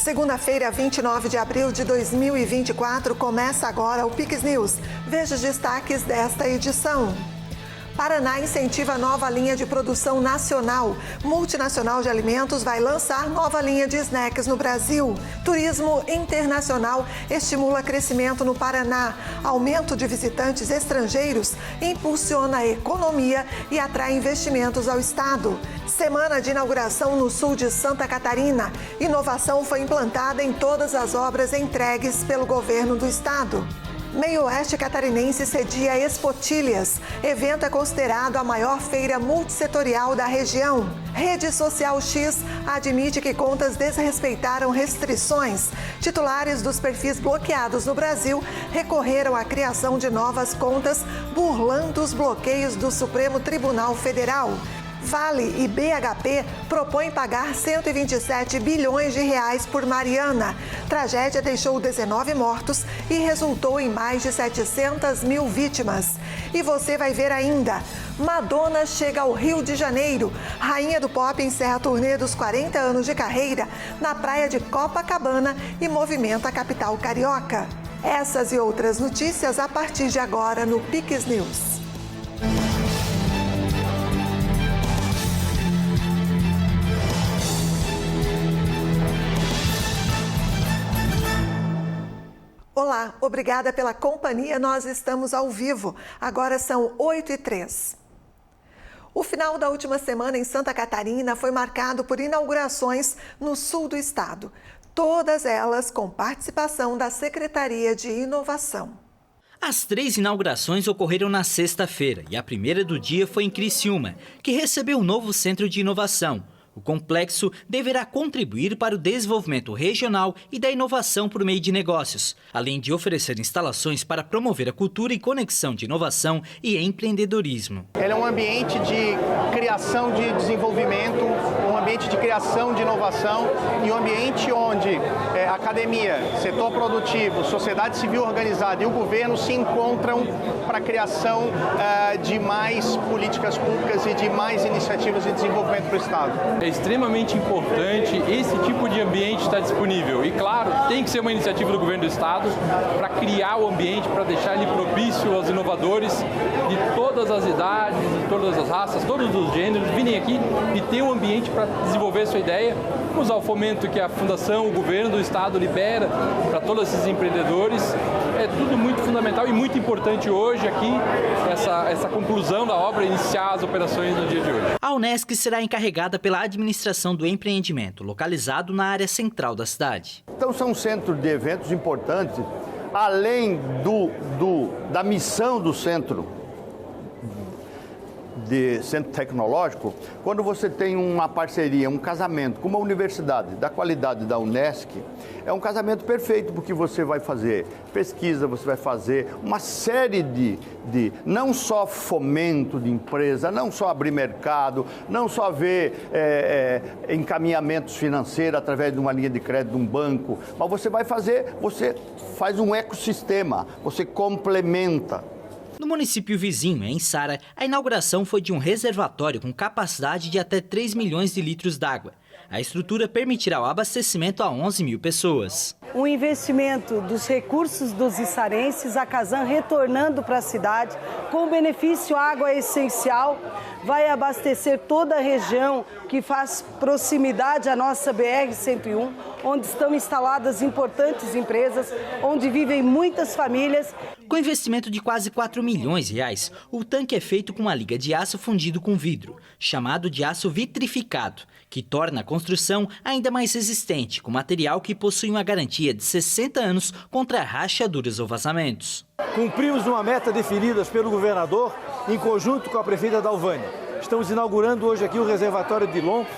Segunda-feira, 29 de abril de 2024, começa agora o Pix News. Veja os destaques desta edição. Paraná incentiva nova linha de produção nacional. Multinacional de alimentos vai lançar nova linha de snacks no Brasil. Turismo internacional estimula crescimento no Paraná. Aumento de visitantes estrangeiros impulsiona a economia e atrai investimentos ao estado. Semana de inauguração no sul de Santa Catarina. Inovação foi implantada em todas as obras entregues pelo governo do estado. Meio Oeste catarinense cedia Expotilhas. Evento é considerado a maior feira multissetorial da região. Rede Social X admite que contas desrespeitaram restrições. Titulares dos perfis bloqueados no Brasil recorreram à criação de novas contas, burlando os bloqueios do Supremo Tribunal Federal. Vale e BHP propõem pagar 127 bilhões de reais por Mariana. Tragédia deixou 19 mortos e resultou em mais de 700 mil vítimas. E você vai ver ainda. Madonna chega ao Rio de Janeiro. Rainha do Pop encerra a turnê dos 40 anos de carreira na praia de Copacabana e movimenta a capital carioca. Essas e outras notícias a partir de agora no Pix News. Olá, obrigada pela companhia, nós estamos ao vivo. Agora são 8h03. O final da última semana em Santa Catarina foi marcado por inaugurações no sul do estado. Todas elas com participação da Secretaria de Inovação. As 3 inaugurações ocorreram na sexta-feira e a primeira do dia foi em Criciúma, que recebeu um novo centro de inovação. O complexo deverá contribuir para o desenvolvimento regional e da inovação por meio de negócios, além de oferecer instalações para promover a cultura e conexão de inovação e empreendedorismo. Ele é um ambiente de criação de desenvolvimento, um ambiente de criação de inovação e um ambiente onde academia, setor produtivo, sociedade civil organizada e o governo se encontram para a criação de mais políticas públicas e de mais iniciativas de desenvolvimento para o Estado. É extremamente importante esse tipo de ambiente estar disponível. E, claro, tem que ser uma iniciativa do governo do estado para criar o ambiente, para deixar ele propício aos inovadores de todas as idades, de todas as raças, todos os gêneros, virem aqui e ter um ambiente para desenvolver a sua ideia, usar o fomento que a fundação, o governo do estado libera para todos esses empreendedores. É tudo muito fundamental e muito importante hoje aqui, essa conclusão da obra, iniciar as operações no dia de hoje. A Unesc será encarregada pela administração do empreendimento, localizado na área central da cidade. Então são um centro de eventos importantes, além da missão do centro tecnológico. Quando você tem uma parceria, um casamento com uma universidade da qualidade da Unesc, é um casamento perfeito, porque você vai fazer pesquisa, você vai fazer uma série de não só fomento de empresa, não só abrir mercado, não só ver encaminhamentos financeiros através de uma linha de crédito de um banco, mas você faz um ecossistema, você complementa. No município vizinho, em Sara, a inauguração foi de um reservatório com capacidade de até 3 milhões de litros d'água. A estrutura permitirá o abastecimento a 11 mil pessoas. O investimento dos recursos dos içarenses, a Casan retornando para a cidade, com benefício água essencial, vai abastecer toda a região que faz proximidade à nossa BR-101, onde estão instaladas importantes empresas, onde vivem muitas famílias. Com investimento de quase 4 milhões de reais, o tanque é feito com uma liga de aço fundido com vidro, chamado de aço vitrificado, que torna a construção ainda mais resistente, com material que possui uma garantia de 60 anos contra rachaduras ou vazamentos. Cumprimos uma meta definida pelo governador em conjunto com a prefeita Dalvânia. Estamos inaugurando hoje aqui o reservatório de Loncos,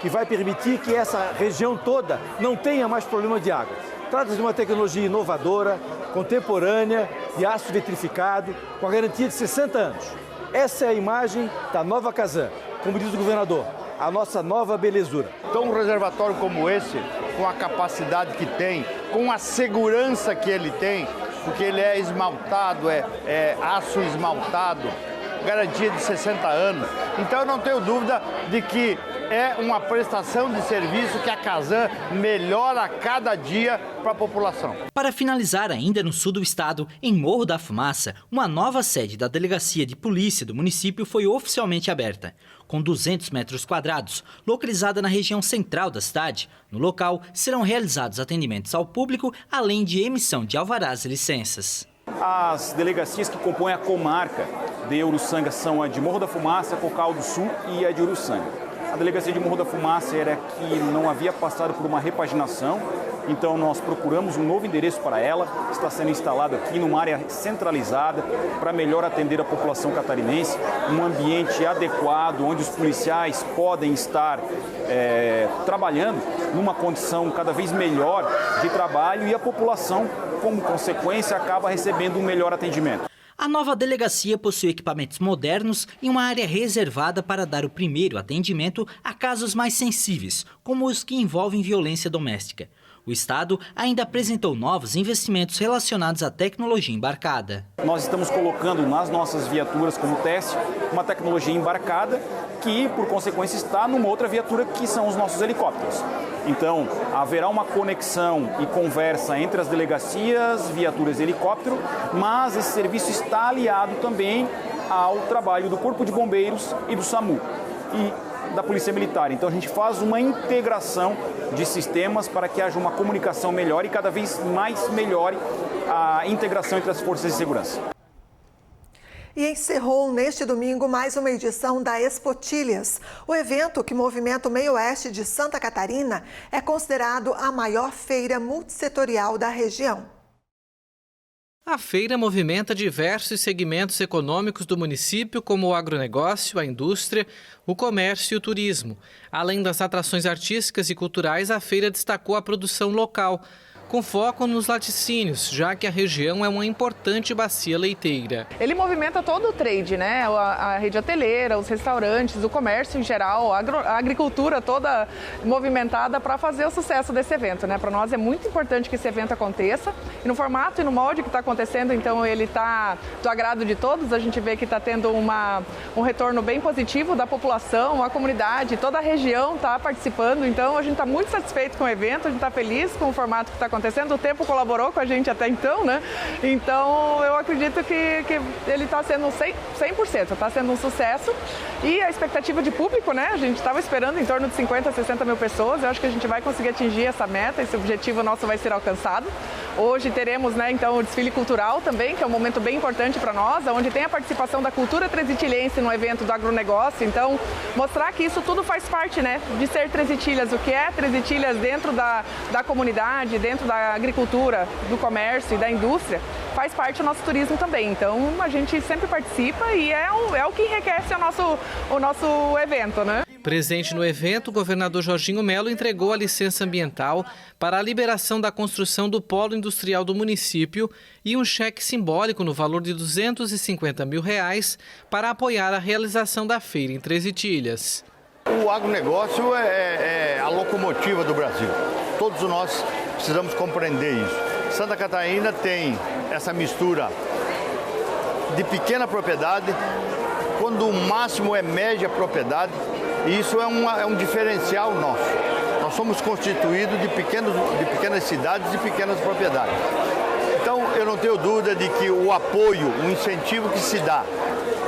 que vai permitir que essa região toda não tenha mais problema de água. Trata-se de uma tecnologia inovadora, contemporânea, de aço vitrificado, com a garantia de 60 anos. Essa é a imagem da nova Casan, como diz o governador, a nossa nova belezura. Então um reservatório como esse, com a capacidade que tem, com a segurança que ele tem, porque ele é esmaltado, é aço esmaltado, garantia de 60 anos. Então eu não tenho dúvida de que é uma prestação de serviço que a Casan melhora a cada dia para a população. Para finalizar, ainda no sul do estado, em Morro da Fumaça, uma nova sede da Delegacia de Polícia do município foi oficialmente aberta. Com 200 metros quadrados, localizada na região central da cidade, no local serão realizados atendimentos ao público, além de emissão de alvarás e licenças. As delegacias que compõem a comarca de Uruçanga são a de Morro da Fumaça, Cocal do Sul e a de Uruçanga. A delegacia de Morro da Fumaça era que não havia passado por uma repaginação, então nós procuramos um novo endereço para ela, está sendo instalado aqui numa área centralizada para melhor atender a população catarinense, um ambiente adequado onde os policiais podem estar trabalhando numa condição cada vez melhor de trabalho e a população, como consequência, acaba recebendo um melhor atendimento. A nova delegacia possui equipamentos modernos e uma área reservada para dar o primeiro atendimento a casos mais sensíveis, como os que envolvem violência doméstica. O Estado ainda apresentou novos investimentos relacionados à tecnologia embarcada. Nós estamos colocando nas nossas viaturas como teste uma tecnologia embarcada que, por consequência, está numa outra viatura que são os nossos helicópteros. Então, haverá uma conexão e conversa entre as delegacias, viaturas e helicóptero, mas esse serviço está aliado também ao trabalho do Corpo de Bombeiros e do SAMU e da Polícia Militar. Então, a gente faz uma integração de sistemas para que haja uma comunicação melhor e cada vez mais melhore a integração entre as forças de segurança. E encerrou neste domingo mais uma edição da Expotilhas. O evento, que movimenta o meio-oeste de Santa Catarina, é considerado a maior feira multissetorial da região. A feira movimenta diversos segmentos econômicos do município, como o agronegócio, a indústria, o comércio e o turismo. Além das atrações artísticas e culturais, a feira destacou a produção local, com foco nos laticínios, já que a região é uma importante bacia leiteira. Ele movimenta todo o trade, né? A rede hoteleira, os restaurantes, o comércio em geral, a agricultura toda movimentada para fazer o sucesso desse evento, né? Para nós é muito importante que esse evento aconteça e no formato e no molde que está acontecendo, então ele está do agrado de todos. A gente vê que está tendo um retorno bem positivo da população, a comunidade, toda a região está participando, então a gente está muito satisfeito com o evento, a gente está feliz com o formato que está acontecendo. O tempo colaborou com a gente até então, né? Então eu acredito que ele está sendo 100%, está sendo um sucesso e a expectativa de público, né? A gente estava esperando em torno de 50 a 60 mil pessoas, eu acho que a gente vai conseguir atingir essa meta, esse objetivo nosso vai ser alcançado. Hoje teremos, né, então, o desfile cultural também, que é um momento bem importante para nós, onde tem a participação da cultura trezitilhense no evento do agronegócio, então mostrar que isso tudo faz parte, né, de ser Trezitilhas, o que é Trezitilhas dentro da comunidade, dentro da agricultura, do comércio e da indústria, faz parte do nosso turismo também. Então a gente sempre participa e é o que enriquece o nosso evento, né? Presente no evento, o governador Jorginho Melo entregou a licença ambiental para a liberação da construção do polo industrial do município e um cheque simbólico no valor de R$250 mil para apoiar a realização da feira em Trezitilhas. O agronegócio é a locomotiva do Brasil. Todos nós precisamos compreender isso. Santa Catarina tem essa mistura de pequena propriedade, quando o máximo é média propriedade, e isso é um diferencial nosso. Nós somos constituídos de pequenas cidades e pequenas propriedades. Então, eu não tenho dúvida de que o apoio, o incentivo que se dá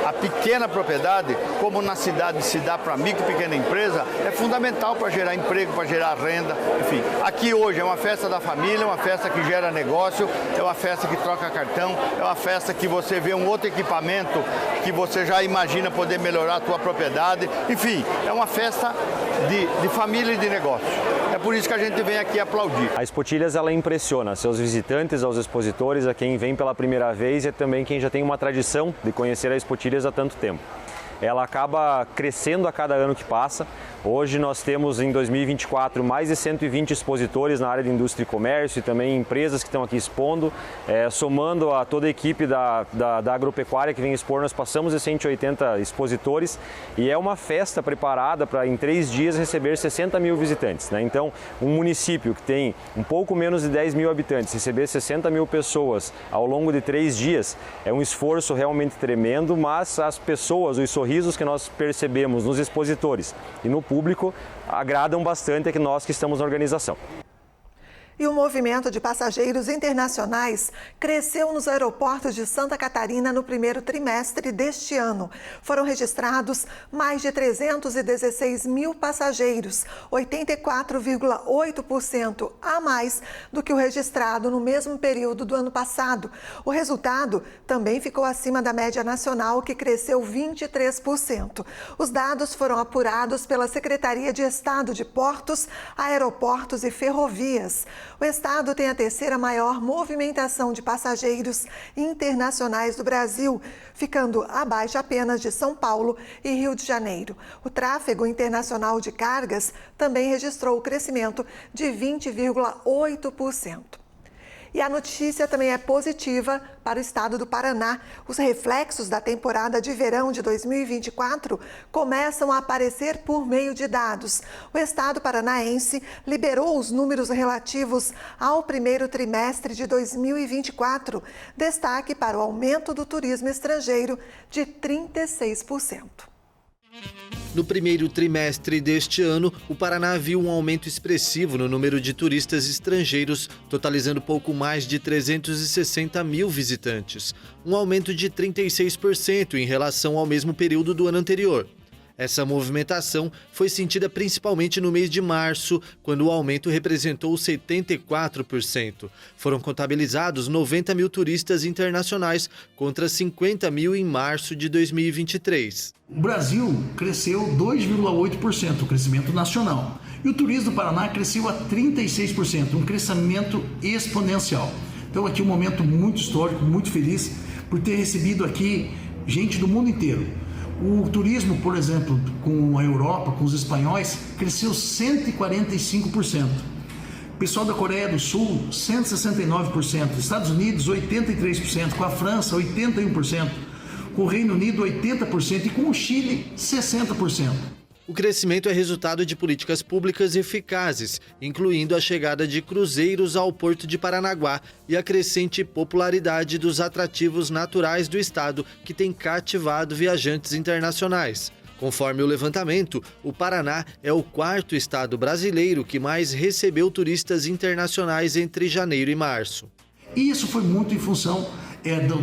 à pequena propriedade, como na cidade se dá para a micro e pequena empresa, é fundamental para gerar emprego, para gerar renda, enfim. Aqui hoje é uma festa da família, é uma festa que gera negócio, é uma festa que troca cartão, é uma festa que você vê um outro equipamento que você já imagina poder melhorar a tua propriedade, enfim, é uma festa de família e de negócio. É por isso que a gente vem aqui aplaudir. A Expotilhas, ela impressiona seus visitantes, aos expositores, a quem vem pela primeira vez e também quem já tem uma tradição de conhecer a Expotilhas há tanto tempo. Ela acaba crescendo a cada ano que passa. Hoje nós temos em 2024 mais de 120 expositores na área de indústria e comércio e também empresas que estão aqui expondo. Somando a toda a equipe da agropecuária que vem expor, nós passamos de 180 expositores e é uma festa preparada para em 3 dias receber 60 mil visitantes, né? Então, um município que tem um pouco menos de 10 mil habitantes, receber 60 mil pessoas ao longo de 3 dias é um esforço realmente tremendo, mas as pessoas, os sorrisos sorrisos que nós percebemos nos expositores e no público agradam bastante a nós que estamos na organização. E o movimento de passageiros internacionais cresceu nos aeroportos de Santa Catarina no primeiro trimestre deste ano. Foram registrados mais de 316 mil passageiros, 84,8% a mais do que o registrado no mesmo período do ano passado. O resultado também ficou acima da média nacional, que cresceu 23%. Os dados foram apurados pela Secretaria de Estado de Portos, Aeroportos e Ferrovias. O estado tem a terceira maior movimentação de passageiros internacionais do Brasil, ficando abaixo apenas de São Paulo e Rio de Janeiro. O tráfego internacional de cargas também registrou o crescimento de 20,8%. E a notícia também é positiva para o estado do Paraná. Os reflexos da temporada de verão de 2024 começam a aparecer por meio de dados. O estado paranaense liberou os números relativos ao primeiro trimestre de 2024. Destaque para o aumento do turismo estrangeiro de 36%. No primeiro trimestre deste ano, o Paraná viu um aumento expressivo no número de turistas estrangeiros, totalizando pouco mais de 360 mil visitantes, um aumento de 36% em relação ao mesmo período do ano anterior. Essa movimentação foi sentida principalmente no mês de março, quando o aumento representou 74%. Foram contabilizados 90 mil turistas internacionais contra 50 mil em março de 2023. O Brasil cresceu 2,8%, o crescimento nacional. E o turismo do Paraná cresceu a 36%, um crescimento exponencial. Então aqui um momento muito histórico, muito feliz por ter recebido aqui gente do mundo inteiro. O turismo, por exemplo, com a Europa, com os espanhóis, cresceu 145%. O pessoal da Coreia do Sul, 169%. Estados Unidos, 83%. Com a França, 81%. Com o Reino Unido, 80%. E com o Chile, 60%. O crescimento é resultado de políticas públicas eficazes, incluindo a chegada de cruzeiros ao Porto de Paranaguá e a crescente popularidade dos atrativos naturais do estado, que tem cativado viajantes internacionais. Conforme o levantamento, o Paraná é o quarto estado brasileiro que mais recebeu turistas internacionais entre janeiro e março. E isso foi muito em função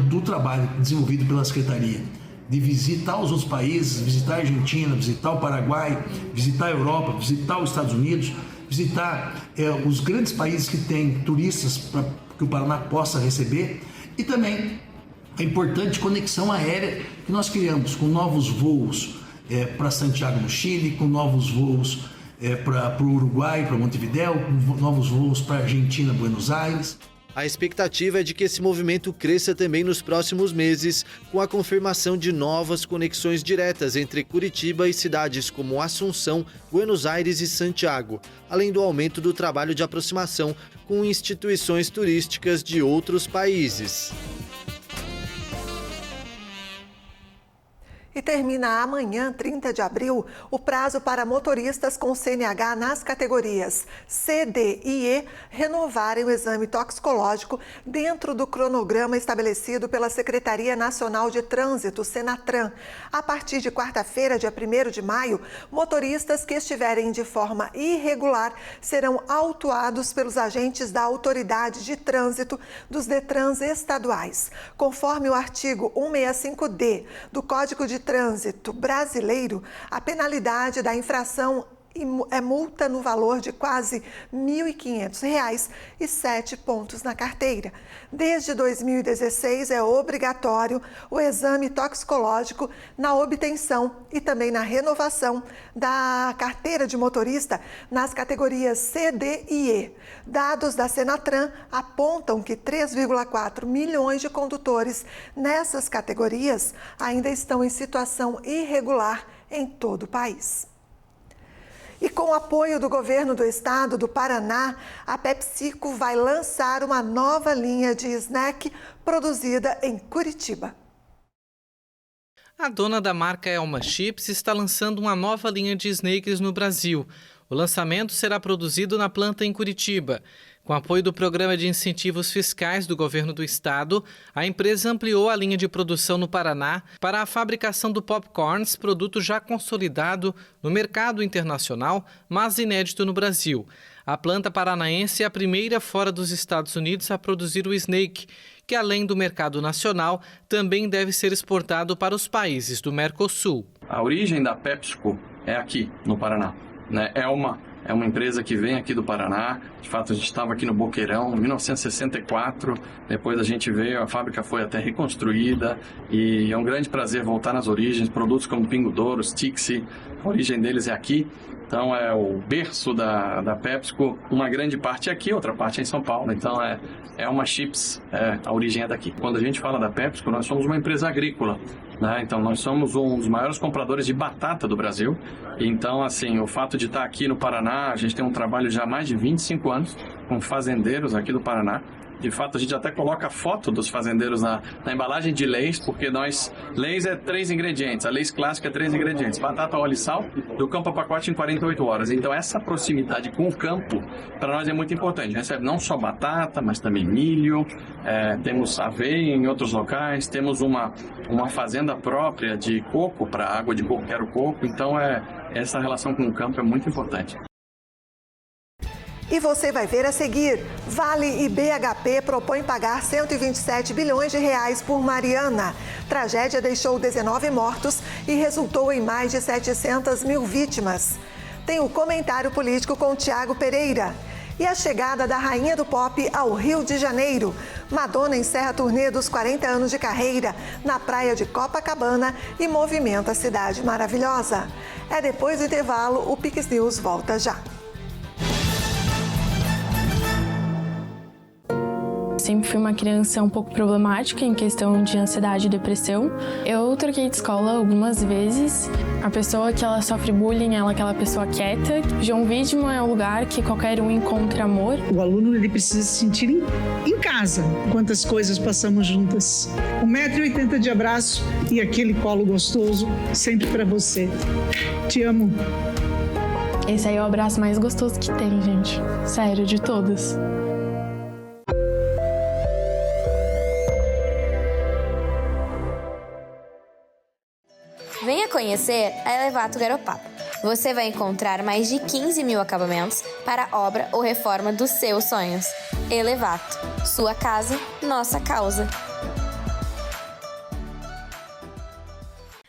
do trabalho desenvolvido pela Secretaria, de visitar os outros países, visitar a Argentina, visitar o Paraguai, visitar a Europa, visitar os Estados Unidos, visitar os grandes países que têm turistas para que o Paraná possa receber, e também a importante conexão aérea que nós criamos com novos voos para Santiago no Chile, com novos voos para o Uruguai, para Montevidéu, com novos voos para a Argentina, Buenos Aires. A expectativa é de que esse movimento cresça também nos próximos meses, com a confirmação de novas conexões diretas entre Curitiba e cidades como Assunção, Buenos Aires e Santiago, além do aumento do trabalho de aproximação com instituições turísticas de outros países. E termina amanhã, 30 de abril, o prazo para motoristas com CNH nas categorias C, D e E renovarem o exame toxicológico dentro do cronograma estabelecido pela Secretaria Nacional de Trânsito, Senatran. A partir de quarta-feira, dia 1º de maio, motoristas que estiverem de forma irregular serão autuados pelos agentes da Autoridade de Trânsito dos Detrans estaduais. Conforme o artigo 165D do Código de Trânsito brasileiro, a penalidade da infração é multa no valor de quase R$ 1.500 e 7 pontos na carteira. Desde 2016 é obrigatório o exame toxicológico na obtenção e também na renovação da carteira de motorista nas categorias C, D e E. Dados da Senatran apontam que 3,4 milhões de condutores nessas categorias ainda estão em situação irregular em todo o país. E com o apoio do governo do estado do Paraná, a PepsiCo vai lançar uma nova linha de snack produzida em Curitiba. A dona da marca Elma Chips está lançando uma nova linha de snacks no Brasil. O lançamento será produzido na planta em Curitiba. Com apoio do Programa de Incentivos Fiscais do Governo do Estado, a empresa ampliou a linha de produção no Paraná para a fabricação do Popcorns, produto já consolidado no mercado internacional, mas inédito no Brasil. A planta paranaense é a primeira fora dos Estados Unidos a produzir o Snake, que além do mercado nacional, também deve ser exportado para os países do Mercosul. A origem da PepsiCo é aqui, no Paraná, né? É uma empresa que vem aqui do Paraná. De fato, a gente estava aqui no Boqueirão em 1964. Depois a gente veio, a fábrica foi até reconstruída. E é um grande prazer voltar nas origens. Produtos como Pingo Douro, Stixi, a origem deles é aqui. Então é o berço da PepsiCo. Uma grande parte é aqui, outra parte é em São Paulo. Então é uma chips, a origem é daqui. Quando a gente fala da PepsiCo, nós somos uma empresa agrícola, né? Então nós somos um dos maiores compradores de batata do Brasil. Então, assim, o fato de estar aqui no Paraná, a gente tem um trabalho já há mais de 25 anos com fazendeiros aqui do Paraná. De fato, a gente até coloca a foto dos fazendeiros na embalagem de Lay's, porque Lay's é 3 ingredientes, a Lay's clássica é 3 ingredientes, batata, óleo e sal, do campo a pacote em 48 horas. Então, essa proximidade com o campo, para nós é muito importante. A gente recebe não só batata, mas também milho, temos aveia em outros locais, temos uma fazenda própria de coco, para água de coco, quero coco. Então, essa relação com o campo é muito importante. E você vai ver a seguir. Vale e BHP propõem pagar 127 bilhões de reais por Mariana. Tragédia deixou 19 mortos e resultou em mais de 700 mil vítimas. Tem o comentário político com Tiago Pereira. E a chegada da rainha do pop ao Rio de Janeiro. Madonna encerra a turnê dos 40 anos de carreira na praia de Copacabana e movimenta a cidade maravilhosa. É depois do intervalo, o Pix News volta já. Sempre fui uma criança um pouco problemática em questão de ansiedade e depressão. Eu troquei de escola algumas vezes. A pessoa que ela sofre bullying, ela é aquela pessoa quieta. João Widmann é um lugar que qualquer um encontra amor. O aluno ele precisa se sentir em casa. Quantas coisas passamos juntas. 1,80 m de abraço e aquele colo gostoso sempre para você. Te amo. Esse aí é o abraço mais gostoso que tem, gente. Sério, de todos. Venha conhecer a Elevato Garopaba. Você vai encontrar mais de 15 mil acabamentos para a obra ou reforma dos seus sonhos. Elevato, sua casa, nossa causa.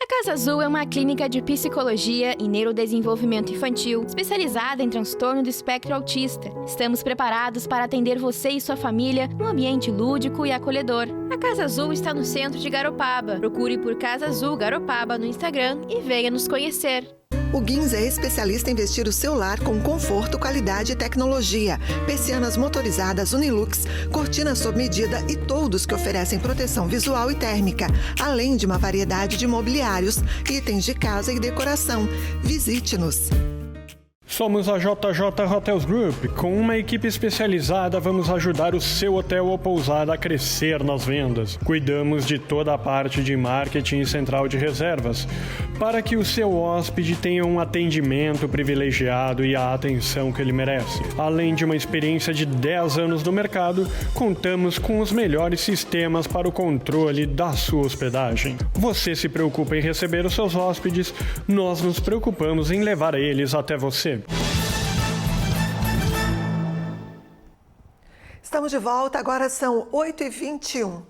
A Casa Azul é uma clínica de psicologia e neurodesenvolvimento infantil especializada em transtorno do espectro autista. Estamos preparados para atender você e sua família num ambiente lúdico e acolhedor. A Casa Azul está no centro de Garopaba. Procure por Casa Azul Garopaba no Instagram e venha nos conhecer. O Guins é especialista em vestir o seu lar com conforto, qualidade e tecnologia. Persianas motorizadas Unilux, cortinas sob medida e toldos que oferecem proteção visual e térmica, além de uma variedade de mobiliários, itens de casa e decoração. Visite-nos. Somos a JJ Hotels Group. Com uma equipe especializada, vamos ajudar o seu hotel ou pousada a crescer nas vendas. Cuidamos de toda a parte de marketing e central de reservas, para que o seu hóspede tenha um atendimento privilegiado e a atenção que ele merece. Além de uma experiência de 10 anos no mercado, contamos com os melhores sistemas para o controle da sua hospedagem. Você se preocupa em receber os seus hóspedes, nós nos preocupamos em levar eles até você. Estamos de volta, agora são 8h21.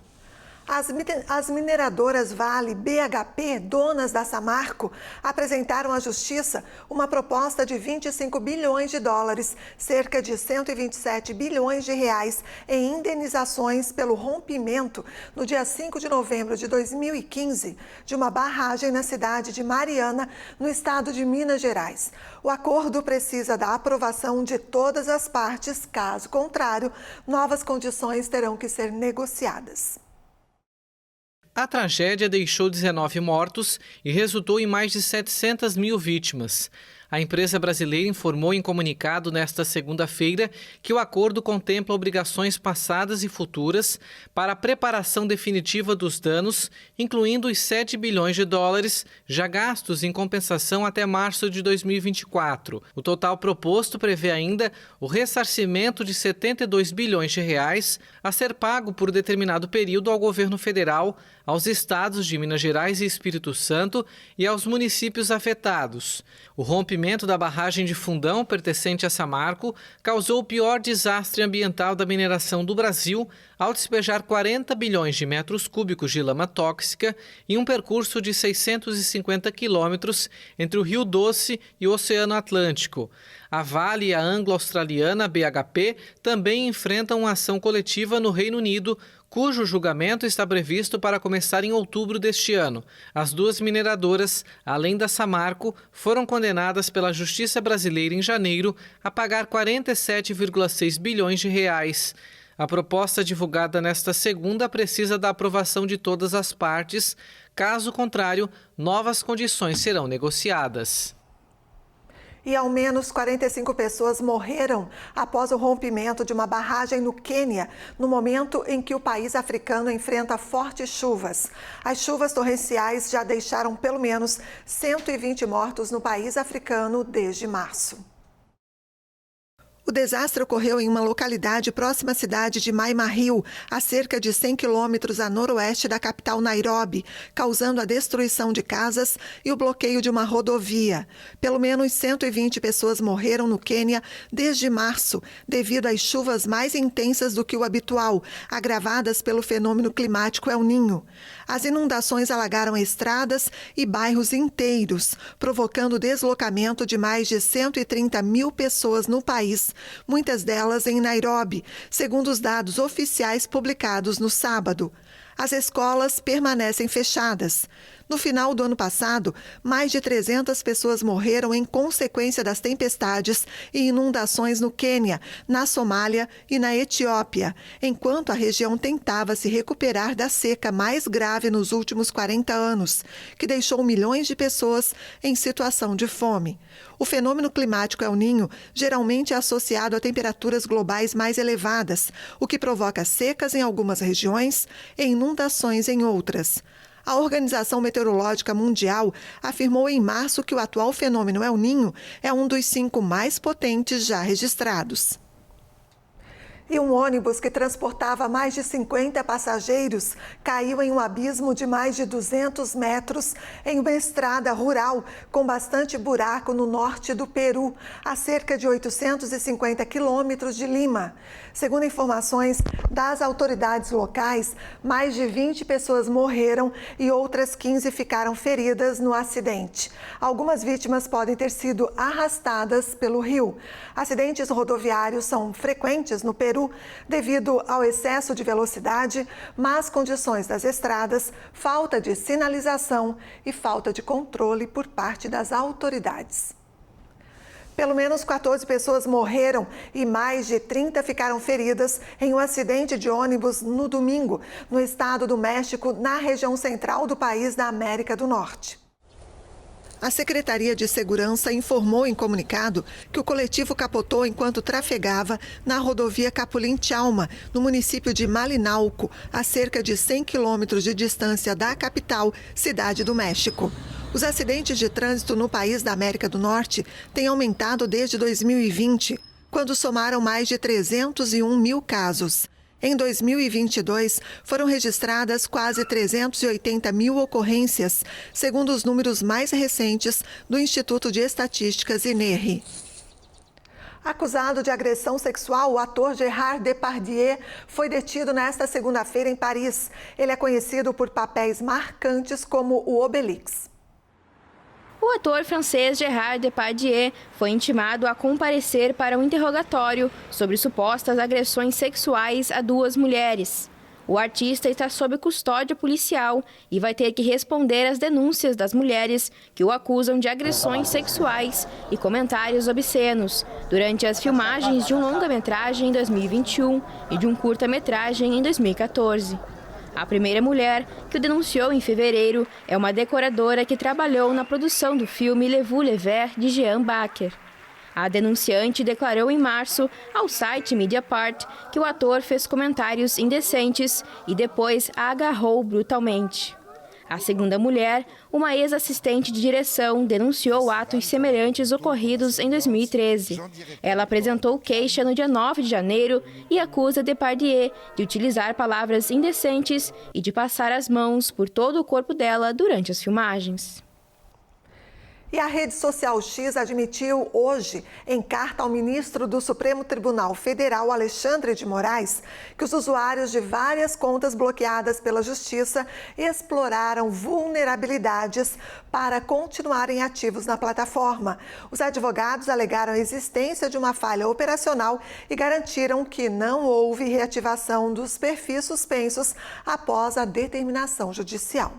As mineradoras Vale e BHP, donas da Samarco, apresentaram à Justiça uma proposta de 25 bilhões de dólares, cerca de 127 bilhões de reais, em indenizações pelo rompimento, no dia 5 de novembro de 2015, de uma barragem na cidade de Mariana, no estado de Minas Gerais. O acordo precisa da aprovação de todas as partes, caso contrário, novas condições terão que ser negociadas. A tragédia deixou 19 mortos e resultou em mais de 700 mil vítimas. A empresa brasileira informou em comunicado nesta segunda-feira que o acordo contempla obrigações passadas e futuras para a preparação definitiva dos danos, incluindo os 7 bilhões de dólares já gastos em compensação até março de 2024. O total proposto prevê ainda o ressarcimento de 72 bilhões de reais a ser pago por determinado período ao governo federal, aos estados de Minas Gerais e Espírito Santo e aos municípios afetados. O rompimento da barragem de Fundão, pertencente a Samarco, causou o pior desastre ambiental da mineração do Brasil ao despejar 40 bilhões de metros cúbicos de lama tóxica em um percurso de 650 quilômetros entre o Rio Doce e o Oceano Atlântico. A Vale e a anglo-australiana BHP também enfrentam uma ação coletiva no Reino Unido, cujo julgamento está previsto para começar em outubro deste ano. As duas mineradoras, além da Samarco, foram condenadas pela Justiça Brasileira em janeiro a pagar 47,6 bilhões de reais. A proposta divulgada nesta segunda precisa da aprovação de todas as partes. Caso contrário, novas condições serão negociadas. E ao menos 45 pessoas morreram após o rompimento de uma barragem no Quênia, no momento em que o país africano enfrenta fortes chuvas. As chuvas torrenciais já deixaram pelo menos 120 mortos no país africano desde março. O desastre ocorreu em uma localidade próxima à cidade de Mai Mahiu, a cerca de 100 quilômetros a noroeste da capital Nairobi, causando a destruição de casas e o bloqueio de uma rodovia. Pelo menos 120 pessoas morreram no Quênia desde março, devido às chuvas mais intensas do que o habitual, agravadas pelo fenômeno climático El Niño. As inundações alagaram estradas e bairros inteiros, provocando o deslocamento de mais de 130 mil pessoas no país, muitas delas em Nairobi, segundo os dados oficiais publicados no sábado. As escolas permanecem fechadas. No final do ano passado, mais de 300 pessoas morreram em consequência das tempestades e inundações no Quênia, na Somália e na Etiópia, enquanto a região tentava se recuperar da seca mais grave nos últimos 40 anos, que deixou milhões de pessoas em situação de fome. O fenômeno climático El Niño geralmente é associado a temperaturas globais mais elevadas, o que provoca secas em algumas regiões e inundações em outras. A Organização Meteorológica Mundial afirmou em março que o atual fenômeno El Niño é um dos 5 mais potentes já registrados. E um ônibus que transportava mais de 50 passageiros caiu em um abismo de mais de 200 metros em uma estrada rural com bastante buraco no norte do Peru, a cerca de 850 quilômetros de Lima. Segundo informações das autoridades locais, mais de 20 pessoas morreram e outras 15 ficaram feridas no acidente. Algumas vítimas podem ter sido arrastadas pelo rio. Acidentes rodoviários são frequentes no Peru devido ao excesso de velocidade, más condições das estradas, falta de sinalização e falta de controle por parte das autoridades. Pelo menos 14 pessoas morreram e mais de 30 ficaram feridas em um acidente de ônibus no domingo, no estado do México, na região central do país da América do Norte. A Secretaria de Segurança informou em comunicado que o coletivo capotou enquanto trafegava na rodovia Capulin-Chalma, no município de Malinalco, a cerca de 100 quilômetros de distância da capital, Cidade do México. Os acidentes de trânsito no país da América do Norte têm aumentado desde 2020, quando somaram mais de 301 mil casos. Em 2022, foram registradas quase 380 mil ocorrências, segundo os números mais recentes do Instituto de Estatísticas INERI. Acusado de agressão sexual, o ator Gerard Depardieu foi detido nesta segunda-feira em Paris. Ele é conhecido por papéis marcantes como o Obélix. O ator francês Gerard Depardieu foi intimado a comparecer para um interrogatório sobre supostas agressões sexuais a 2 mulheres. O artista está sob custódia policial e vai ter que responder às denúncias das mulheres que o acusam de agressões sexuais e comentários obscenos durante as filmagens de um longa-metragem em 2021 e de um curta-metragem em 2014. A primeira mulher que o denunciou em fevereiro é uma decoradora que trabalhou na produção do filme Le Vous le Vert, de Jean Baker. A denunciante declarou em março ao site Mediapart que o ator fez comentários indecentes e depois a agarrou brutalmente. A segunda mulher, uma ex-assistente de direção, denunciou atos semelhantes ocorridos em 2013. Ela apresentou queixa no dia 9 de janeiro e acusa Depardieu de utilizar palavras indecentes e de passar as mãos por todo o corpo dela durante as filmagens. E a rede social X admitiu hoje, em carta ao ministro do Supremo Tribunal Federal, Alexandre de Moraes, que os usuários de várias contas bloqueadas pela Justiça exploraram vulnerabilidades para continuarem ativos na plataforma. Os advogados alegaram a existência de uma falha operacional e garantiram que não houve reativação dos perfis suspensos após a determinação judicial.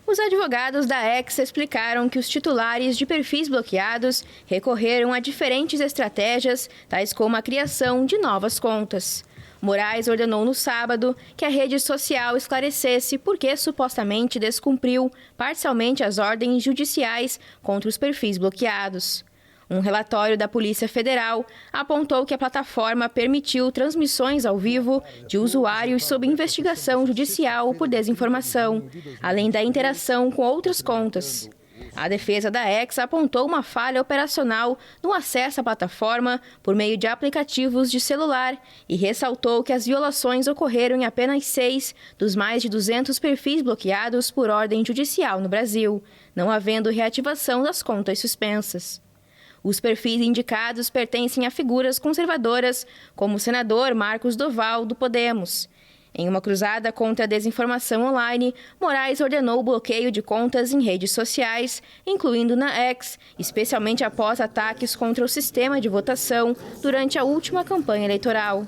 Os advogados da X explicaram que os titulares de perfis bloqueados recorreram a diferentes estratégias, tais como a criação de novas contas. Moraes ordenou no sábado que a rede social esclarecesse por que supostamente descumpriu parcialmente as ordens judiciais contra os perfis bloqueados. Um relatório da Polícia Federal apontou que a plataforma permitiu transmissões ao vivo de usuários sob investigação judicial por desinformação, além da interação com outras contas. A defesa da X apontou uma falha operacional no acesso à plataforma por meio de aplicativos de celular e ressaltou que as violações ocorreram em apenas 6 dos mais de 200 perfis bloqueados por ordem judicial no Brasil, não havendo reativação das contas suspensas. Os perfis indicados pertencem a figuras conservadoras, como o senador Marcos Doval, do Podemos. Em uma cruzada contra a desinformação online, Moraes ordenou o bloqueio de contas em redes sociais, incluindo na X, especialmente após ataques contra o sistema de votação durante a última campanha eleitoral.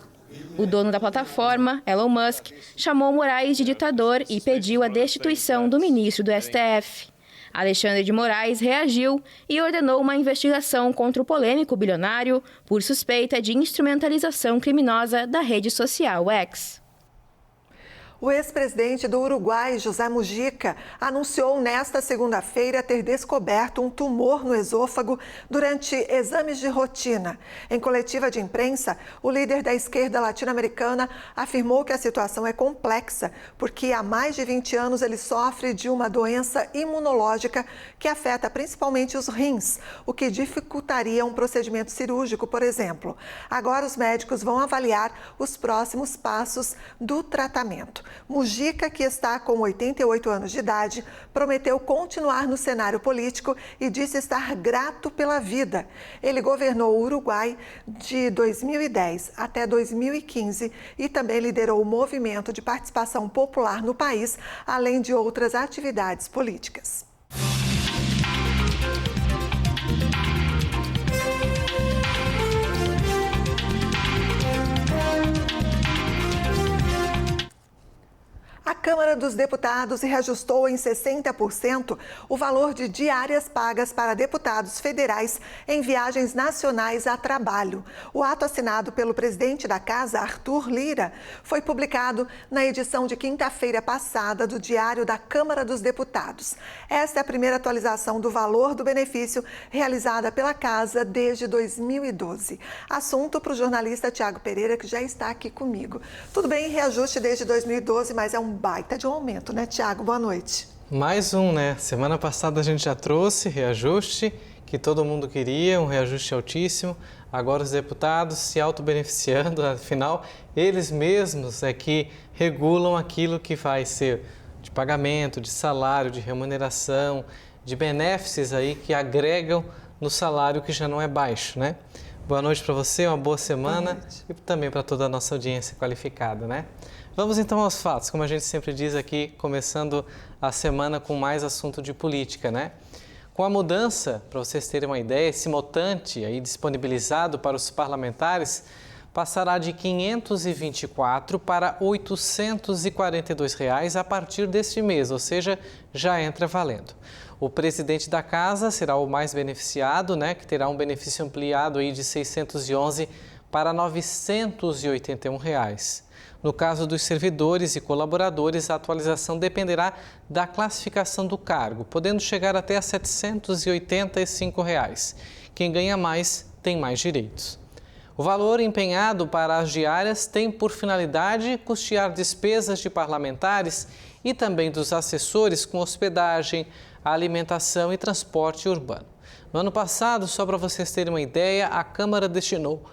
O dono da plataforma, Elon Musk, chamou Moraes de ditador e pediu a destituição do ministro do STF. Alexandre de Moraes reagiu e ordenou uma investigação contra o polêmico bilionário por suspeita de instrumentalização criminosa da rede social X. O ex-presidente do Uruguai, José Mujica, anunciou nesta segunda-feira ter descoberto um tumor no esôfago durante exames de rotina. Em coletiva de imprensa, o líder da esquerda latino-americana afirmou que a situação é complexa, porque há mais de 20 anos ele sofre de uma doença imunológica que afeta principalmente os rins, o que dificultaria um procedimento cirúrgico, por exemplo. Agora os médicos vão avaliar os próximos passos do tratamento. Mujica, que está com 88 anos de idade, prometeu continuar no cenário político e disse estar grato pela vida. Ele governou o Uruguai de 2010 até 2015 e também liderou o movimento de participação popular no país, além de outras atividades políticas. A Câmara dos Deputados reajustou em 60% o valor de diárias pagas para deputados federais em viagens nacionais a trabalho. O ato assinado pelo presidente da Casa, Arthur Lira, foi publicado na edição de quinta-feira passada do Diário da Câmara dos Deputados. Esta é a primeira atualização do valor do benefício realizada pela Casa desde 2012. Assunto para o jornalista Tiago Pereira, que já está aqui comigo. Tudo bem, reajuste desde 2012, mas é um baita de um aumento, né, Tiago? Boa noite. Mais um, né? Semana passada a gente já trouxe reajuste, que todo mundo queria, um reajuste altíssimo. Agora os deputados se autobeneficiando, afinal, eles mesmos é que regulam aquilo que vai ser de pagamento, de salário, de remuneração, de benefícios aí que agregam no salário que já não é baixo, né? Boa noite para você, uma boa semana e também para toda a nossa audiência qualificada, né? Vamos então aos fatos, como a gente sempre diz aqui, começando a semana com mais assunto de política, né? Com a mudança, para vocês terem uma ideia, esse montante aí disponibilizado para os parlamentares passará de R$ 524 para R$ 842 a partir deste mês, ou seja, já entra valendo. O presidente da casa será o mais beneficiado, né, que terá um benefício ampliado aí de R$ 611 para R$ 981. No caso dos servidores e colaboradores, a atualização dependerá da classificação do cargo, podendo chegar até a R$ 785. Quem ganha mais tem mais direitos. O valor empenhado para as diárias tem por finalidade custear despesas de parlamentares e também dos assessores com hospedagem, alimentação e transporte urbano. No ano passado, só para vocês terem uma ideia, a Câmara destinou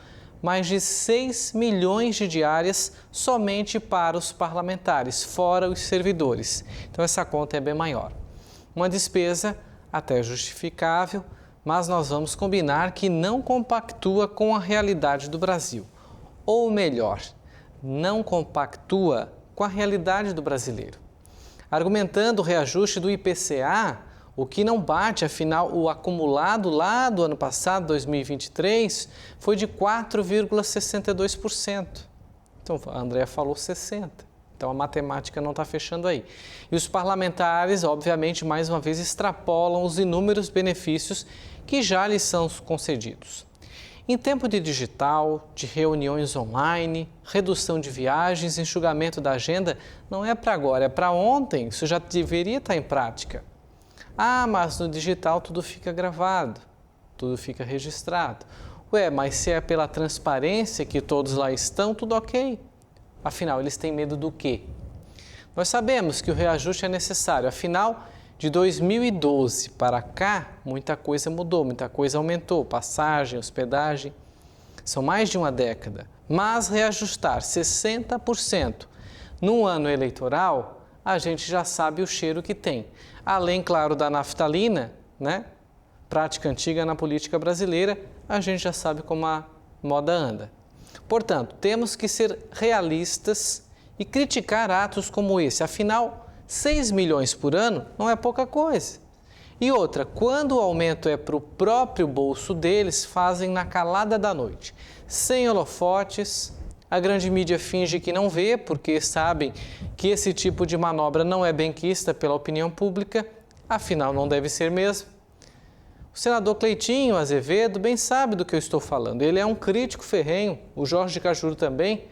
mais de 6 milhões de diárias somente para os parlamentares, fora os servidores. Então essa conta é bem maior. Uma despesa até justificável, mas nós vamos combinar que não compactua com a realidade do Brasil. Ou melhor, não compactua com a realidade do brasileiro. Argumentando o reajuste do IPCA, o que não bate, afinal, o acumulado lá do ano passado, 2023, foi de 4,62%. Então, a Andréa falou 60%. Então, a matemática não está fechando aí. E os parlamentares, obviamente, mais uma vez, extrapolam os inúmeros benefícios que já lhes são concedidos. Em tempo de digital, de reuniões online, redução de viagens, enxugamento da agenda, não é para agora, é para ontem. Isso já deveria estar em prática. Ah, mas no digital tudo fica gravado, tudo fica registrado. Ué, mas se é pela transparência que todos lá estão, tudo ok. Afinal, eles têm medo do quê? Nós sabemos que o reajuste é necessário, afinal, de 2012 para cá, muita coisa mudou, muita coisa aumentou, passagem, hospedagem, são mais de uma década. Mas reajustar 60% num ano eleitoral, a gente já sabe o cheiro que tem. Além, claro, da naftalina, né? Prática antiga na política brasileira, a gente já sabe como a moda anda. Portanto, temos que ser realistas e criticar atos como esse. Afinal, 6 milhões por ano não é pouca coisa. E outra, quando o aumento é para o próprio bolso deles, fazem na calada da noite. Sem holofotes, a grande mídia finge que não vê, porque sabem que esse tipo de manobra não é benquista pela opinião pública, afinal não deve ser mesmo. O senador Cleitinho Azevedo bem sabe do que eu estou falando. Ele é um crítico ferrenho, o Jorge Cajuru também.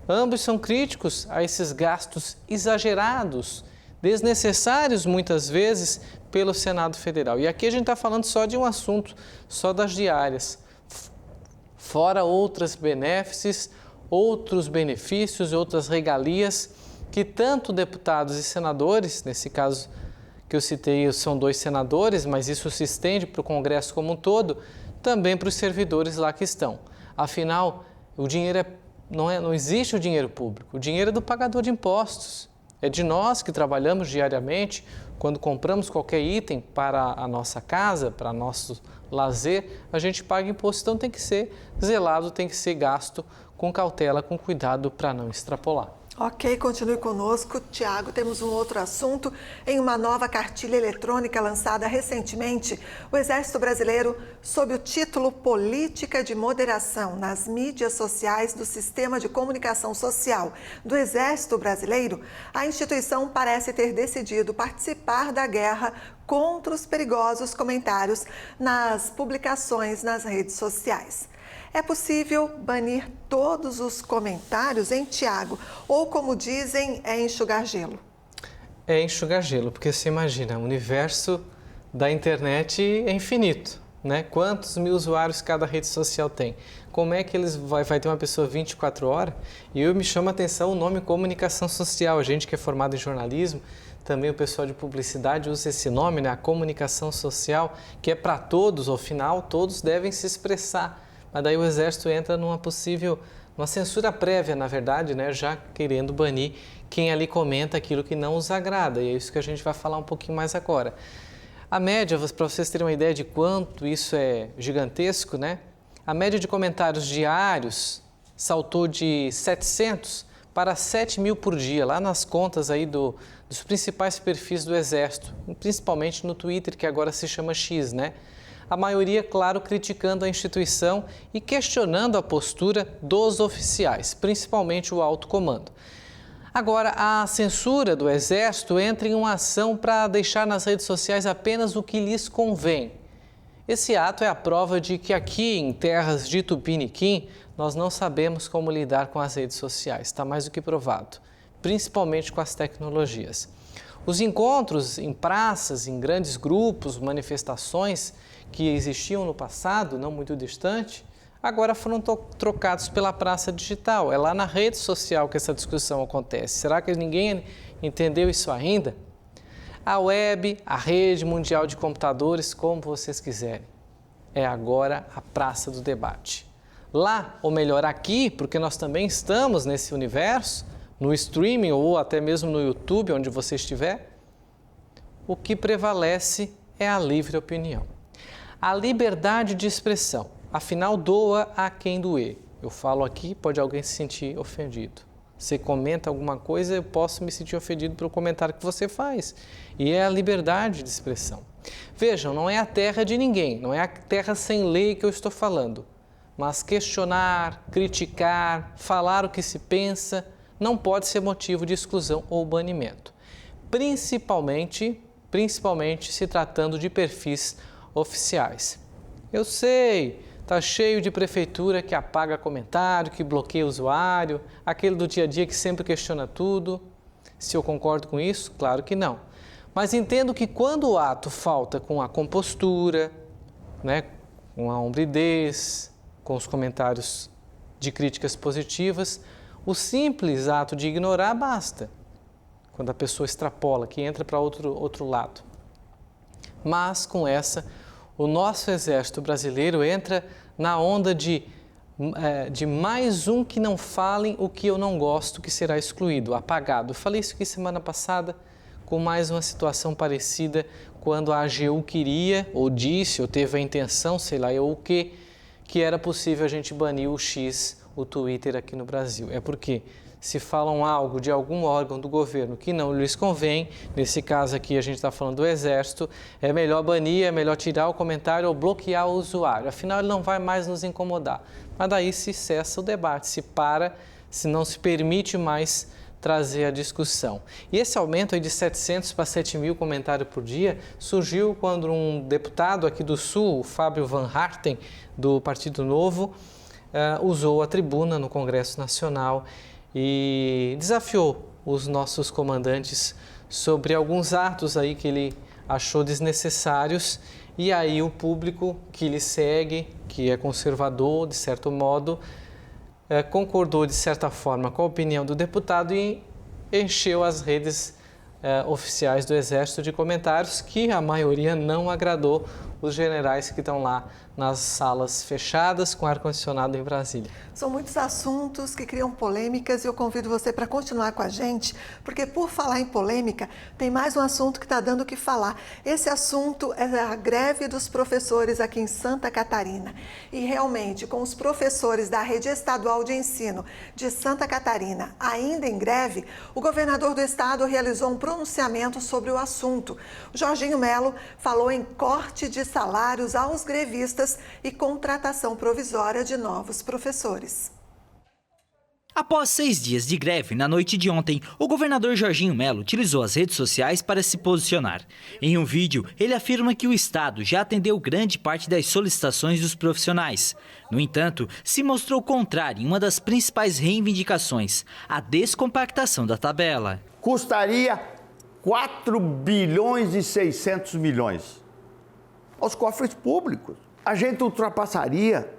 Ambos são críticos a esses gastos exagerados, desnecessários muitas vezes pelo Senado Federal. E aqui a gente está falando só de um assunto, só das diárias. Fora outras benefícios, outros benefícios, outras regalias que tanto deputados e senadores, nesse caso que eu citei são 2 senadores, mas isso se estende para o Congresso como um todo, também para os servidores lá que estão. Afinal, o dinheiro não existe o dinheiro público, o dinheiro é do pagador de impostos. É de nós que trabalhamos diariamente, quando compramos qualquer item para a nossa casa, para nosso lazer, a gente paga imposto, então tem que ser zelado, tem que ser gasto com cautela, com cuidado para não extrapolar. Ok, continue conosco. Tiago, temos um outro assunto. Em uma nova cartilha eletrônica lançada recentemente, o Exército Brasileiro, sob o título Política de Moderação nas Mídias Sociais do Sistema de Comunicação Social do Exército Brasileiro, a instituição parece ter decidido participar da guerra contra os perigosos comentários nas publicações nas redes sociais. É possível banir todos os comentários, hein, Tiago? Ou, como dizem, é enxugar gelo? É enxugar gelo, porque você imagina, o universo da internet é infinito, né? Quantos mil usuários cada rede social tem? Como é que vai ter uma pessoa 24 horas? E me chama a atenção o nome comunicação social. A gente que é formado em jornalismo, também o pessoal de publicidade usa esse nome, né? A comunicação social, que é para todos, ao final, todos devem se expressar. Mas daí o Exército entra numa censura prévia, na verdade, né, já querendo banir quem ali comenta aquilo que não os agrada. E é isso que a gente vai falar um pouquinho mais agora. A média, para vocês terem uma ideia de quanto isso é gigantesco, né? A média de comentários diários saltou de 700 para 7 mil por dia, lá nas contas aí dos principais perfis do Exército, principalmente no Twitter, que agora se chama X, né? A maioria, claro, criticando a instituição e questionando a postura dos oficiais, principalmente o alto comando. Agora, a censura do Exército entra em uma ação para deixar nas redes sociais apenas o que lhes convém. Esse ato é a prova de que aqui em terras de Tupiniquim, nós não sabemos como lidar com as redes sociais, está mais do que provado, principalmente com as tecnologias. Os encontros em praças, em grandes grupos, manifestações que existiam no passado, não muito distante, agora foram trocados pela praça digital. É lá na rede social que essa discussão acontece. Será que ninguém entendeu isso ainda? A web, a rede mundial de computadores, como vocês quiserem, é agora a praça do debate. Lá, ou melhor aqui, porque nós também estamos nesse universo, no streaming ou até mesmo no YouTube, onde você estiver, o que prevalece é a livre opinião. A liberdade de expressão, afinal, doa a quem doer. Eu falo aqui, pode alguém se sentir ofendido. Você comenta alguma coisa, eu posso me sentir ofendido pelo comentário que você faz. E é a liberdade de expressão. Vejam, não é a terra de ninguém, não é a terra sem lei que eu estou falando. Mas questionar, criticar, falar o que se pensa, não pode ser motivo de exclusão ou banimento. Principalmente se tratando de perfis oficiais. Eu sei, está cheio de prefeitura que apaga comentário, que bloqueia o usuário, aquele do dia a dia que sempre questiona tudo. Se eu concordo com isso? Claro que não. Mas entendo que quando o ato falta com a compostura, com a hombridez, com os comentários de críticas positivas, o simples ato de ignorar basta. Quando a pessoa extrapola, que entra para outro lado. Mas com essa, o nosso exército brasileiro entra na onda de mais um que não falem o que eu não gosto, que será excluído, apagado. Eu falei isso aqui semana passada com mais uma situação parecida quando a AGU queria, ou disse, ou teve a intenção, sei lá, ou o que era possível a gente banir o X, o Twitter aqui no Brasil. É porque se falam algo de algum órgão do governo que não lhes convém, nesse caso aqui a gente está falando do Exército, é melhor banir, é melhor tirar o comentário ou bloquear o usuário. Afinal, ele não vai mais nos incomodar. Mas daí se cessa o debate, se não se permite mais trazer a discussão. E esse aumento aí de 700 para 7 mil comentários por dia surgiu quando um deputado aqui do Sul, o Fábio Van Harten, do Partido Novo, usou a tribuna no Congresso Nacional e desafiou os nossos comandantes sobre alguns atos aí que ele achou desnecessários, e aí o público que lhe segue, que é conservador de certo modo, concordou de certa forma com a opinião do deputado e encheu as redes oficiais do Exército de comentários que a maioria não agradou os generais que estão lá nas salas fechadas com ar-condicionado em Brasília. São muitos assuntos que criam polêmicas e eu convido você para continuar com a gente, porque por falar em polêmica, tem mais um assunto que está dando o que falar. Esse assunto é a greve dos professores aqui em Santa Catarina. E realmente, com os professores da Rede Estadual de Ensino de Santa Catarina ainda em greve, o governador do estado realizou um pronunciamento sobre o assunto. O Jorginho Melo falou em corte de salários aos grevistas e contratação provisória de novos professores. Após 6 dias de greve, na noite de ontem, o governador Jorginho Melo utilizou as redes sociais para se posicionar. Em um vídeo, ele afirma que o estado já atendeu grande parte das solicitações dos profissionais. No entanto, se mostrou contrário em uma das principais reivindicações, a descompactação da tabela. Custaria 4 bilhões e 600 milhões aos cofres públicos. A gente ultrapassaria,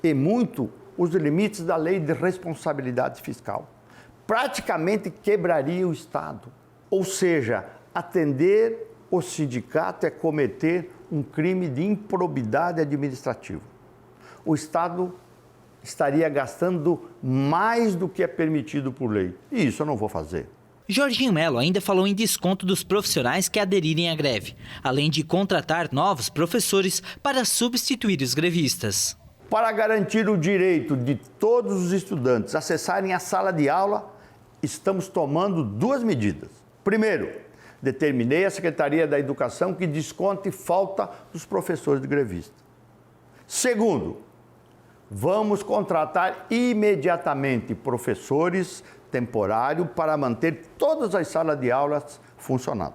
e muito, os limites da lei de responsabilidade fiscal. Praticamente quebraria o Estado. Ou seja, atender o sindicato é cometer um crime de improbidade administrativa. O Estado estaria gastando mais do que é permitido por lei. E isso eu não vou fazer. Jorginho Melo ainda falou em desconto dos profissionais que aderirem à greve, além de contratar novos professores para substituir os grevistas. Para garantir o direito de todos os estudantes acessarem a sala de aula, estamos tomando 2 medidas. Primeiro, determinei à Secretaria da Educação que desconte falta dos professores grevistas. Segundo, vamos contratar imediatamente professores temporários para manter todas as salas de aulas funcionando.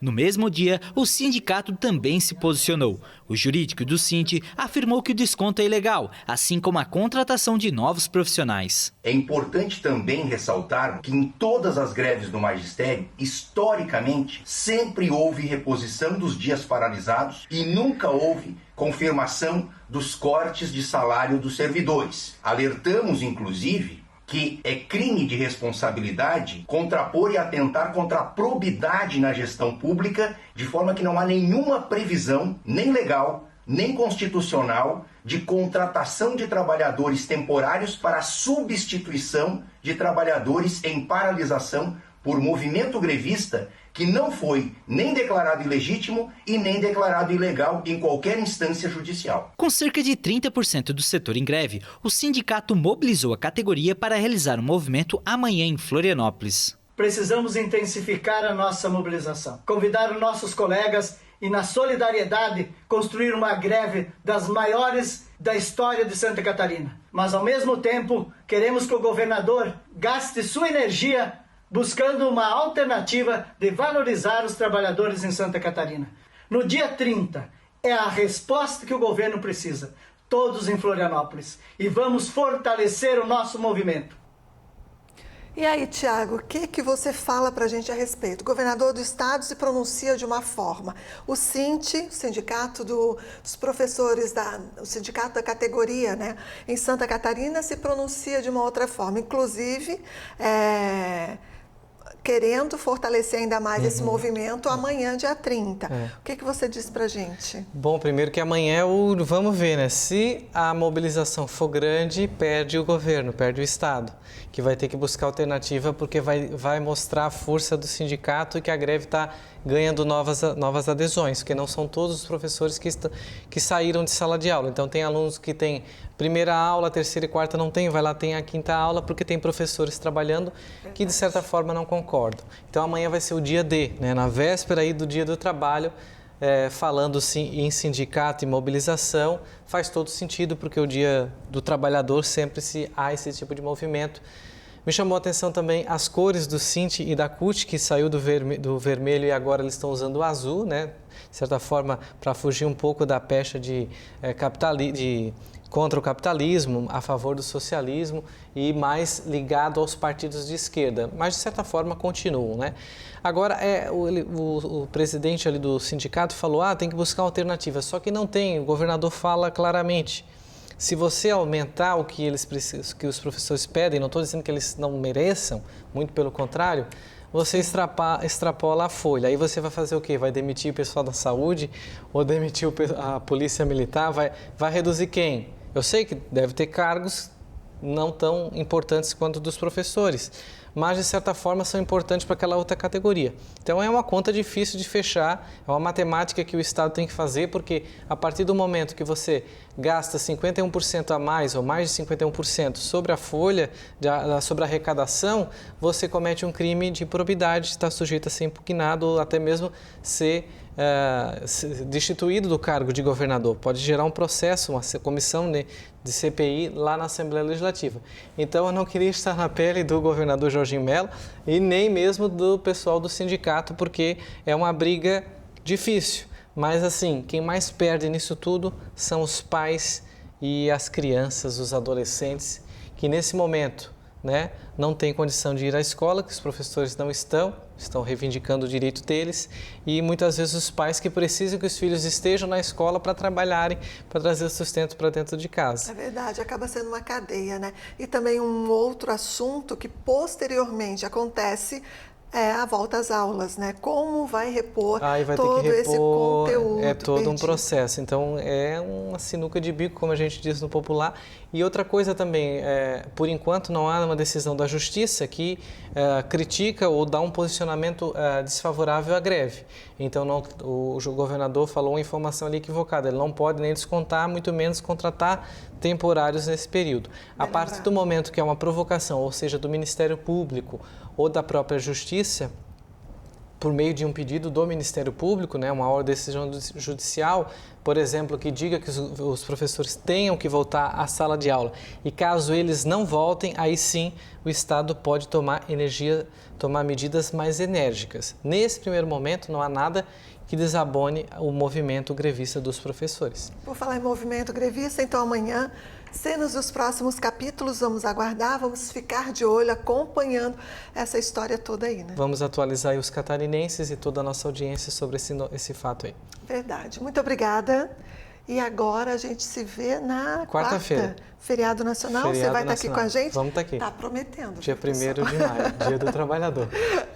No mesmo dia, o sindicato também se posicionou. O jurídico do Sinti afirmou que o desconto é ilegal, assim como a contratação de novos profissionais. É importante também ressaltar que em todas as greves do magistério, historicamente, sempre houve reposição dos dias paralisados e nunca houve confirmação dos cortes de salário dos servidores. Alertamos, inclusive, que é crime de responsabilidade contrapor e atentar contra a probidade na gestão pública, de forma que não há nenhuma previsão, nem legal, nem constitucional, de contratação de trabalhadores temporários para substituição de trabalhadores em paralisação por movimento grevista que não foi nem declarado ilegítimo e nem declarado ilegal em qualquer instância judicial. Com cerca de 30% do setor em greve, o sindicato mobilizou a categoria para realizar um movimento amanhã em Florianópolis. Precisamos intensificar a nossa mobilização, convidar os nossos colegas e, na solidariedade, construir uma greve das maiores da história de Santa Catarina. Mas, ao mesmo tempo, queremos que o governador gaste sua energia buscando uma alternativa de valorizar os trabalhadores em Santa Catarina. No dia 30, é a resposta que o governo precisa, todos em Florianópolis, e vamos fortalecer o nosso movimento. E aí, Tiago, o que você fala para a gente a respeito? O governador do estado se pronuncia de uma forma. O Sinti, o sindicato dos professores, o sindicato da categoria, né, em Santa Catarina, se pronuncia de uma outra forma. Inclusive, querendo fortalecer ainda mais esse movimento amanhã, dia 30. O que você diz pra gente? Bom, primeiro que amanhã vamos ver, né? Se a mobilização for grande, perde o governo, perde o Estado, que vai ter que buscar alternativa porque vai mostrar a força do sindicato e que a greve está ganhando novas adesões, porque não são todos os professores que saíram de sala de aula. Então, tem alunos que têm primeira aula, terceira e quarta não tem, vai lá, tem a quinta aula, porque tem professores trabalhando que, de certa forma, não concordam. Então, amanhã vai ser o dia D, né? Na véspera aí do dia do trabalho, falando em sindicato e mobilização, faz todo sentido, porque o dia do trabalhador sempre há esse tipo de movimento. Me chamou a atenção também as cores do Sinti e da CUT, que saiu do vermelho e agora eles estão usando o azul, né? De certa forma, para fugir um pouco da pecha contra o capitalismo, a favor do socialismo e mais ligado aos partidos de esquerda, mas de certa forma continuam, né? Agora, o presidente ali do sindicato falou, tem que buscar alternativa, só que não tem, o governador fala claramente. Se você aumentar o que os professores pedem, não estou dizendo que eles não mereçam, muito pelo contrário, você extrapola a folha. Aí você vai fazer o quê? Vai demitir o pessoal da saúde ou demitir a polícia militar? Vai reduzir quem? Eu sei que deve ter cargos não tão importantes quanto dos professores, mas de certa forma são importantes para aquela outra categoria. Então é uma conta difícil de fechar, é uma matemática que o Estado tem que fazer, porque a partir do momento que você gasta 51% a mais ou mais de 51% sobre a folha, sobre a arrecadação, você comete um crime de improbidade, está sujeito a ser impugnado ou até mesmo ser destituído do cargo de governador. Pode gerar um processo, uma comissão de CPI lá na Assembleia Legislativa. Então, eu não queria estar na pele do governador Jorginho Melo e nem mesmo do pessoal do sindicato, porque é uma briga difícil. Mas, assim, quem mais perde nisso tudo são os pais e as crianças, os adolescentes, que nesse momento, né, não têm condição de ir à escola, que os professores não estão reivindicando o direito deles, e muitas vezes os pais que precisam que os filhos estejam na escola para trabalharem, para trazer o sustento para dentro de casa. É verdade, acaba sendo uma cadeia, né? E também um outro assunto que posteriormente acontece a volta às aulas, né? Como vai repor todo esse conteúdo? É todo um processo. Então, é uma sinuca de bico, como a gente diz no popular. E outra coisa também, por enquanto não há uma decisão da Justiça que critica ou dá um posicionamento desfavorável à greve. Então, o governador falou uma informação ali equivocada. Ele não pode nem descontar, muito menos contratar temporários nesse período. A partir do momento que é uma provocação, ou seja, do Ministério Público ou da própria Justiça, por meio de um pedido do Ministério Público, né, uma ordem de decisão judicial, por exemplo, que diga que os professores tenham que voltar à sala de aula. E caso eles não voltem, aí sim o Estado pode tomar medidas mais enérgicas. Nesse primeiro momento, não há nada que desabone o movimento grevista dos professores. Por falar em movimento grevista, então amanhã, cenas dos próximos capítulos, vamos aguardar, vamos ficar de olho, acompanhando essa história toda aí, né? Vamos atualizar aí os catarinenses e toda a nossa audiência sobre esse fato aí. Verdade. Muito obrigada. E agora a gente se vê na quarta-feira. Feriado Nacional. Você vai estar aqui com a gente? Vamos estar aqui. Está prometendo. Dia 1º de maio, Dia do Trabalhador.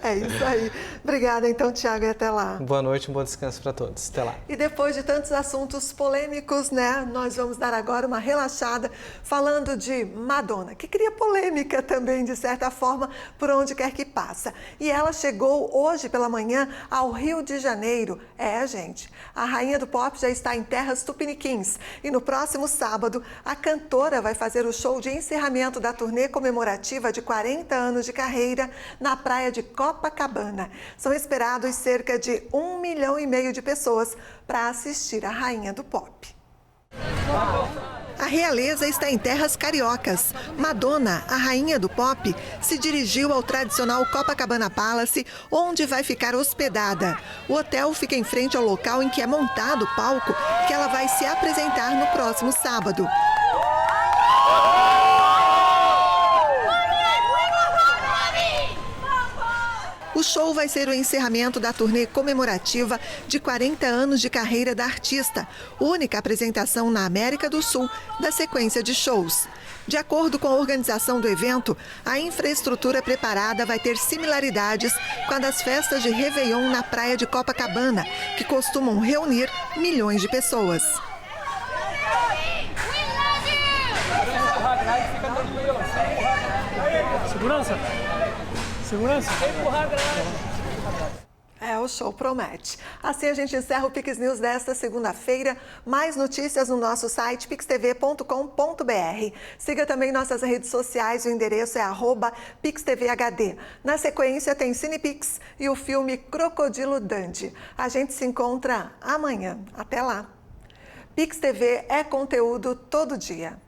É isso aí. Obrigada, então, Tiago, e até lá. Boa noite, um bom descanso para todos. Até lá. E depois de tantos assuntos polêmicos, né, nós vamos dar agora uma relaxada falando de Madonna, que cria polêmica também, de certa forma, por onde quer que passa. E ela chegou hoje pela manhã ao Rio de Janeiro. Gente, a rainha do pop já está em terras tupiniquins. E no próximo sábado, a cantora vai fazer o show de encerramento da turnê comemorativa de 40 anos de carreira na praia de Copacabana. São esperados cerca de 1,5 milhão de pessoas para assistir a rainha do pop. A realeza está em terras cariocas. Madonna, a rainha do pop, se dirigiu ao tradicional Copacabana Palace, onde vai ficar hospedada. O hotel fica em frente ao local em que é montado o palco que ela vai se apresentar no próximo sábado. O show vai ser o encerramento da turnê comemorativa de 40 anos de carreira da artista, única apresentação na América do Sul da sequência de shows. De acordo com a organização do evento, a infraestrutura preparada vai ter similaridades com a das festas de Réveillon na praia de Copacabana, que costumam reunir milhões de pessoas. Segurança! Segurança! O show promete. Assim a gente encerra o Pix News desta segunda-feira. Mais notícias no nosso site pixtv.com.br. Siga também nossas redes sociais, o endereço é @PixTVHD. Na sequência tem Cinepix e o filme Crocodilo Dundee. A gente se encontra amanhã. Até lá. Pix TV é conteúdo todo dia.